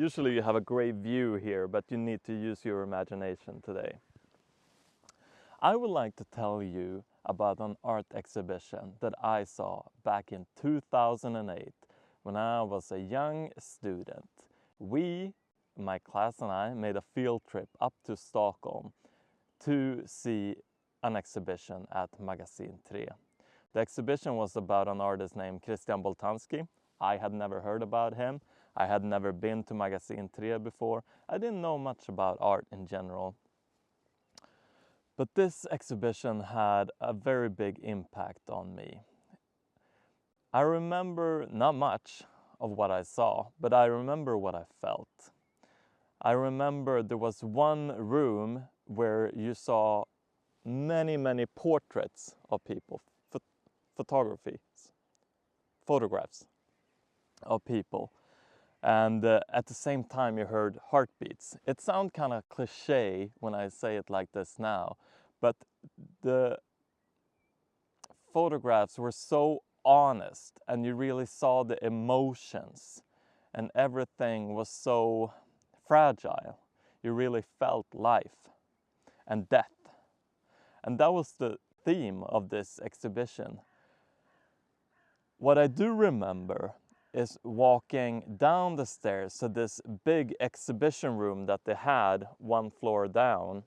Usually you have a great view here, but you need to use your imagination today. I would like to tell you about an art exhibition that I saw back in 2008 when I was a young student. We, my class and I, made a field trip up to Stockholm to see an exhibition at Magasin 3. The exhibition was about an artist named Christian Boltanski. I had never heard about him. I had never been to Magasin 3 before. I didn't know much about art in general. But this exhibition had a very big impact on me. I remember not much of what I saw, but I remember what I felt. I remember there was one room where you saw many portraits of people, photographs of people. And at the same time you heard heartbeats. It sounds kind of cliche when I say it like this now, but the photographs were so honest and you really saw the emotions and everything was so fragile. You really felt life and death. And that was the theme of this exhibition. What I do remember is walking down the stairs to this big exhibition room that they had one floor down.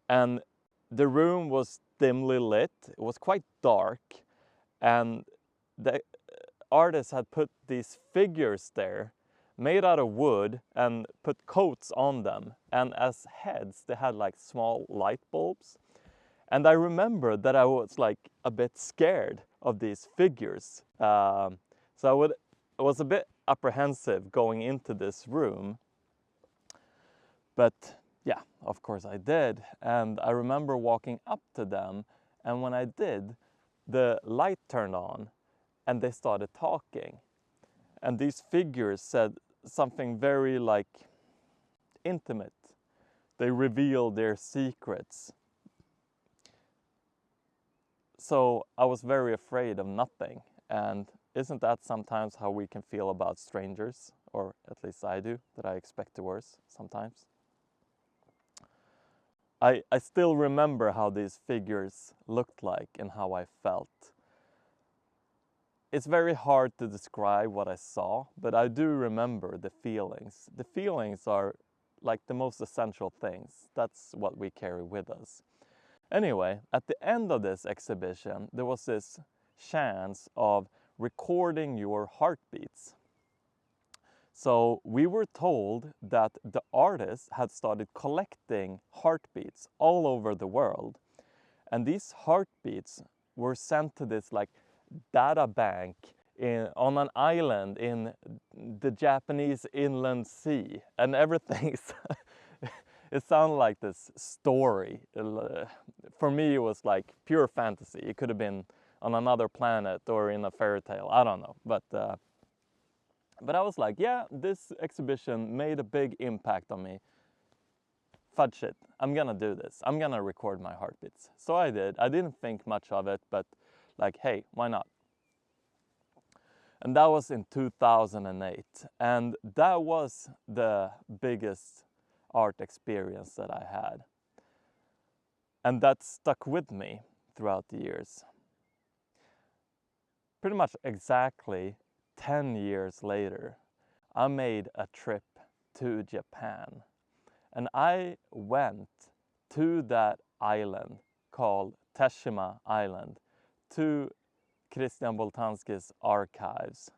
And the room was dimly lit, it was quite dark, and the artist had put these figures there made out of wood and put coats on them, and as heads they had like small light bulbs. And I remember that I was like a bit scared of these figures. So I was a bit apprehensive going into this room. But yeah, of course I did. And I remember walking up to them, and when I did, the light turned on and they started talking. And these figures said something very like intimate. They revealed their secrets. So I was very afraid of nothing. And isn't that sometimes how we can feel about strangers? Or at least I do, that I expect the worst sometimes. I still remember how these figures looked like and how I felt. It's very hard to describe what I saw, but I do remember the feelings. The feelings are like the most essential things. That's what we carry with us. Anyway, at the end of this exhibition, there was this chance of recording your heartbeats. So we were told that the artist had started collecting heartbeats all over the world. And these heartbeats were sent to this like data bank on an island in the Japanese inland sea. And everything's, it sounded like this story. For me, it was like pure fantasy. It could have been on another planet or in a fairy tale, I don't know. But I was like, yeah, this exhibition made a big impact on me. Fudge it, I'm gonna do this. I'm gonna record my heartbeats. So I did. I didn't think much of it, but like, hey, why not? And that was in 2008. And that was the biggest art experience that I had. And that stuck with me throughout the years. Pretty much exactly 10 years later, I made a trip to Japan. And I went to that island called Teshima Island, to Christian Boltanskis archives.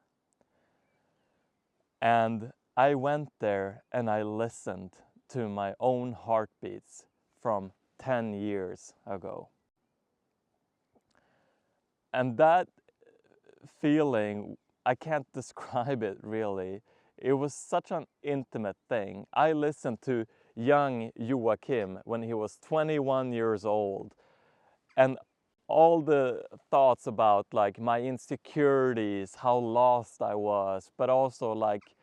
And I went there and I listened to my own heartbeats from 10 years ago. And that feeling, I can't describe it really. It was such an intimate thing. I listened to young Joachim when he was 21 years old, and all the thoughts about like my insecurities, how lost I was, but also like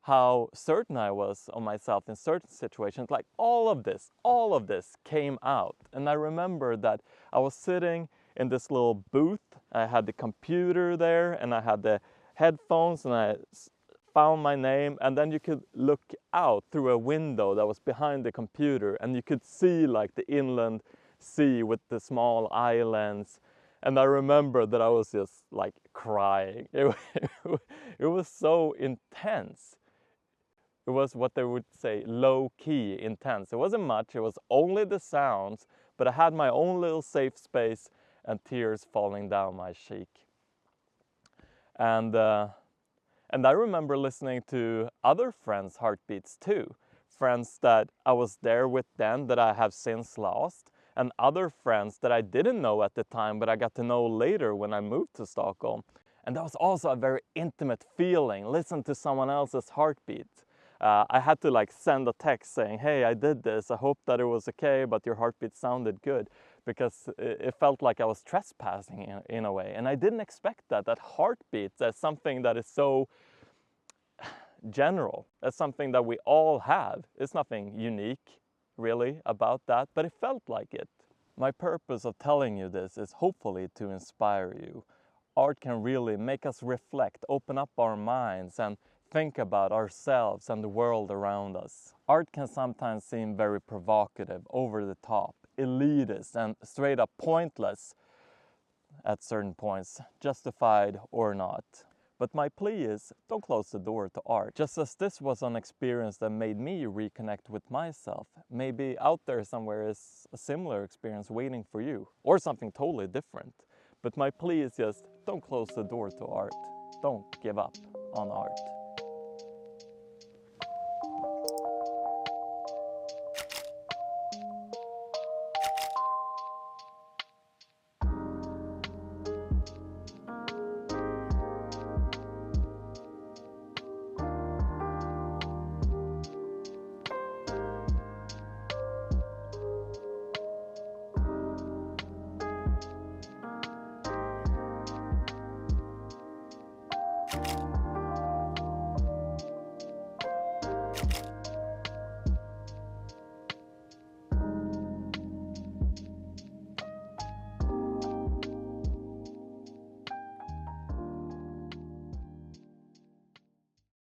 how certain I was of myself in certain situations, like all of this came out. And I remember that I was sitting in this little booth. I had the computer there and I had the headphones, and I found my name, and then you could look out through a window that was behind the computer, and you could see like the inland sea with the small islands. And I remember that I was just like crying. It was so intense. It was what they would say low-key intense. It wasn't much, it was only the sounds, but I had my own little safe space and tears falling down my cheek. And I remember listening to other friends' heartbeats too. Friends that I was there with then that I have since lost, and other friends that I didn't know at the time, but I got to know later when I moved to Stockholm. And that was also a very intimate feeling, listen to someone else's heartbeat. I had to like send a text saying, hey, I did this, I hope that it was okay, but your heartbeat sounded good, because it felt like I was trespassing in a way. And I didn't expect that heartbeats as something that is so general, as something that we all have. It's nothing unique really about that, but it felt like it. My purpose of telling you this is hopefully to inspire you. Art can really make us reflect, open up our minds, and think about ourselves and the world around us. Art can sometimes seem very provocative, over the top, elitist, and straight up pointless at certain points, justified or not. But my plea is, don't close the door to art. Just as this was an experience that made me reconnect with myself, maybe out there somewhere is a similar experience waiting for you, or something totally different. But my plea is just, don't close the door to art. Don't give up on art.